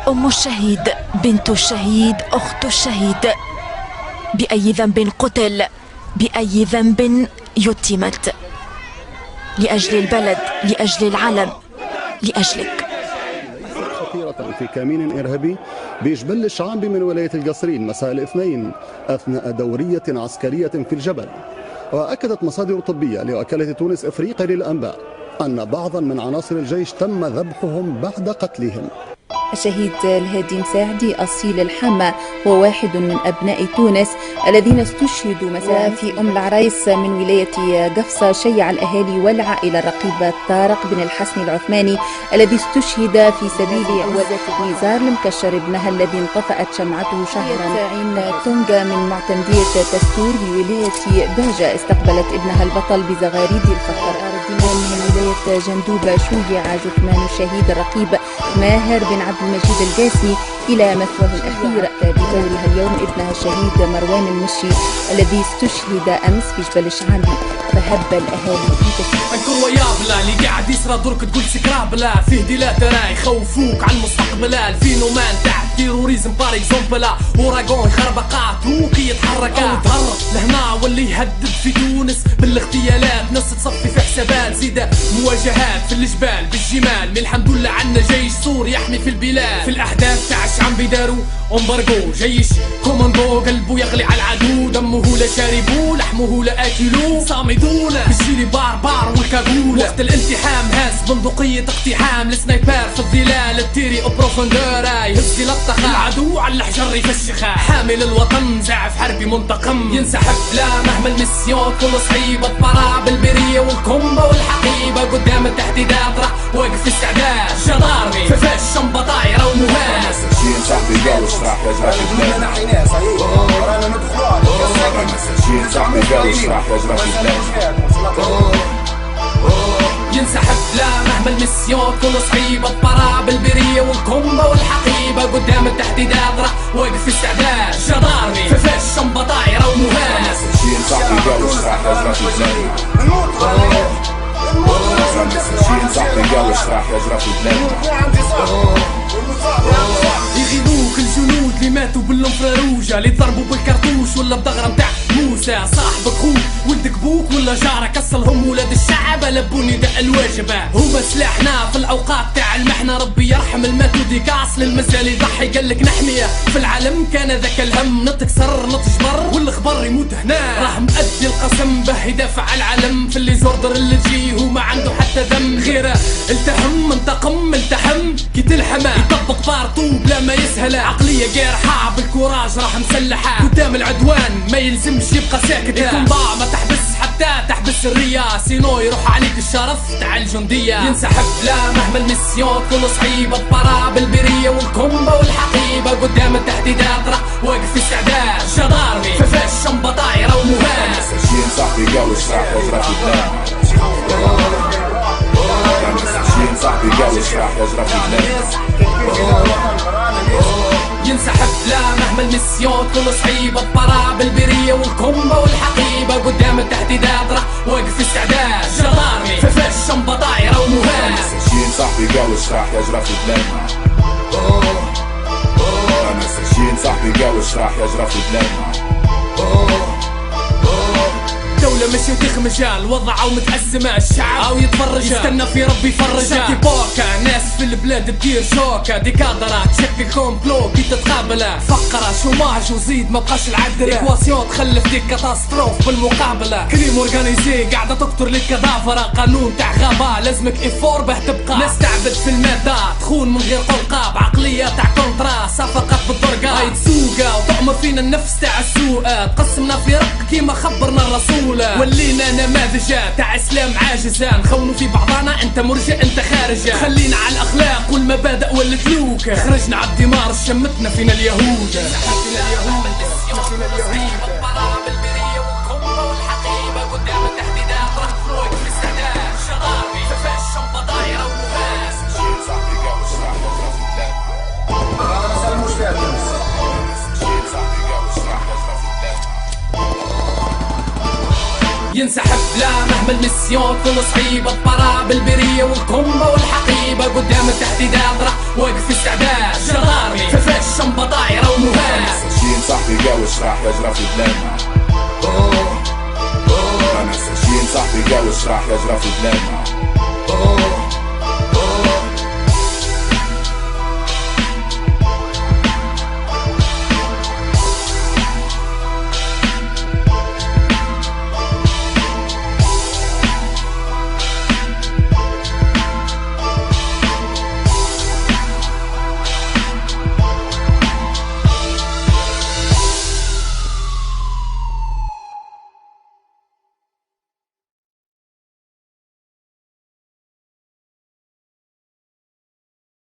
أم الشهيد، بنت الشهيد، أخت الشهيد، بأي ذنب قتل، بأي ذنب يتمت، لأجل البلد، لأجل العلم، لأجلك. خطيرة في كمين إرهابي بجبل الشعاب من ولاية القصرين مساء الاثنين أثناء دورية عسكرية في الجبل. وأكدت مصادر طبية لوكالة تونس إفريقيا للأنباء أن بعضا من عناصر الجيش تم ذبحهم بعد قتلهم. الشهيد الهادي مساعدي أصيل الحامة هو واحد من أبناء تونس الذين استشهدوا مساء في أم العريس من ولاية قفصة. شيع الأهالي والعائلة الرقيب طارق بن الحسن العثماني الذي استشهد في سبيل عزة نزار المكشر ابنها الذي انطفأت شمعته شهرا. عين تونغا من معتمدية تستور بولاية باجة استقبلت ابنها البطل بزغاريد الفخر. من ولاية جندوبة شويع جثمان الشهيد الرقيب ماهر بن عبد المجيد الجاسمي إلى مثواه الأخير بزورها اليوم ابنها الشهيد مروان المشي الذي استشهد أمس في جبل الشعابي. فهب الأهالي انكر ويا بلا اللي قاعد يسرى درك تقول سكرا بلا فيه ديلات راه يخوفوك على المستقبل. الفينومان تاع التيروريزم بار اكزومبل اوراغون يخربقات وكي يتحرك وتهرب لهنا واللي يهدد في تونس بالاغتيالات. ناس تصفي في حسابات زيادة مواجهات في الجبال بالجمال. من الحمد لله عنا جيش سور يحمي في البلاد. في الاحداث تاع الشعب بيدارو امبارغو جيش كوماندو قلبو يغلي على العدو. دمه لا شاربو لحمه لا اكلو صامدونا بالجيلي باربار والكاغولا. وقت الالتحام هاز بندقية اقتحام السنايبر في الظلال التيري اوبروفوندور يهز لطخة العدو على الحجر يفشخها. حامل الوطن زعف حربي منتقم ينسحب لا مهما المسيون كل صعيبة برا بالبرية والكومبا والحقيبة. قدام التهديدات راح واقف استعداد جدارمي ففاش شنبة طايرة ومهاز. شين صاحبي قال اشرح يجرى في بلاد نحينا صحيح رانا ندخلوا شين صاحبي قال اشرح يجرى في بلاد. ينسحب لا مهما المسيون كل صعيبة برا بالبرية والكومبا والحقيبة. قدام التهديدات راح واقف استعداد جدارمي ففاش شنبة طايرة ومهاز. شين صاحبي قال اشرح يجرى في بلاد. شين صاحبي قال اشرح يجرى في بلاد. يغيظوك الجنود اللي ماتوا بالانفراروجة اللي ضربوا بالكرتوش ولا بدغرة متاع موسى. صاحبك خوك ولدك بوك ولا جارك اصلهم ولاد الشعب لبوني داء الواجبة. هما سلاحنا في الاوقات تاع المحنة. ربي يرحم الماتودي كاصل المازال يضحي قالك نحمية في العالم. كان ذاك الهم نتكسر نتجبر والخبر يموت هنا. راه مؤدي القسم به يدافع على العالم. في اللي زوردر اللي تجيه وما عنده حتى ذم غيره. التهم انتقم التحم كي تلحمه يطبق بارطو بلا ما يسهل. عقلية قارحة بالكوراج راح مسلحة. قدام العدوان ما يلزمش يبقى ساكت. يكون ضاع ما تحبس حتى تحبس الريا سينو يروح عليك الشرف تاع الجندية. ينسحب لا مهما المسيون كل صعيبة برا بالبرية والكومبا والحقيبة. قدام التهديدات راح واقف استعداد جدارمي ففاش شنبة طايرة ومهاز. شين صاحبي قال اشرح يجرى في بلاد. شين صاحبي قال اشرح يجرى في بلاد. ينسحب لا مهما المسيون كل صعيبة برا بالبرية والكومبا والحقيبة. قدام التهديدات راح واقف استعداد جدارمي ففاش شنبة طايرة ومهاز. شين صاحبي قال اشرح يجرى في بلاد. شين صاحبي قال اشرح يجرى في بلاد. دولة ماشي وتخمجة الوضع او متأزمة. الشعب او يتفرج يستنى في ربي يفرجها. شاكي بوكا ناس في البلاد تدير شوكة ديكادرة تشكل كومبلو كي تتقابله. فقرة شوماج وزيد ما بقاش العدل. اكواسيون تخلف ديك كاتاستروف بالمقابلة. كريم اورجانيزي قاعدة تقتل للكذافرة. قانون تاع غابة لازمك افور به تبقى. ناس تعبد في المادة تخون من غير قلقاب. عقلية تاع كونترا صفقات بالدرقة. هاي تسوقة وتأمر فينا النفس تاع السوء. تقسمنا في رق كيما خبرنا الرسول. ولينا نماذج تاع اسلام عاجزة. نخونوا في بعضنا انت مرجئ انت خارجة. خلينا على الاخلاق والمبادئ والسلوك. خرجنا على الدمار شمتنا فينا اليهود. ينسحب لا مهما نعمل ميسيون تكون صعيبة، الطراب البرية والكمبة والحقيبة، قدام التهديدات راح واقف في استعداد، جداري ففاش شنبة طايرة ومهاد. مساجين صاحبي قاوش راح يجرى في بلادنا. انا سجين صاحبي قاوش راح يجرى في بلادنا.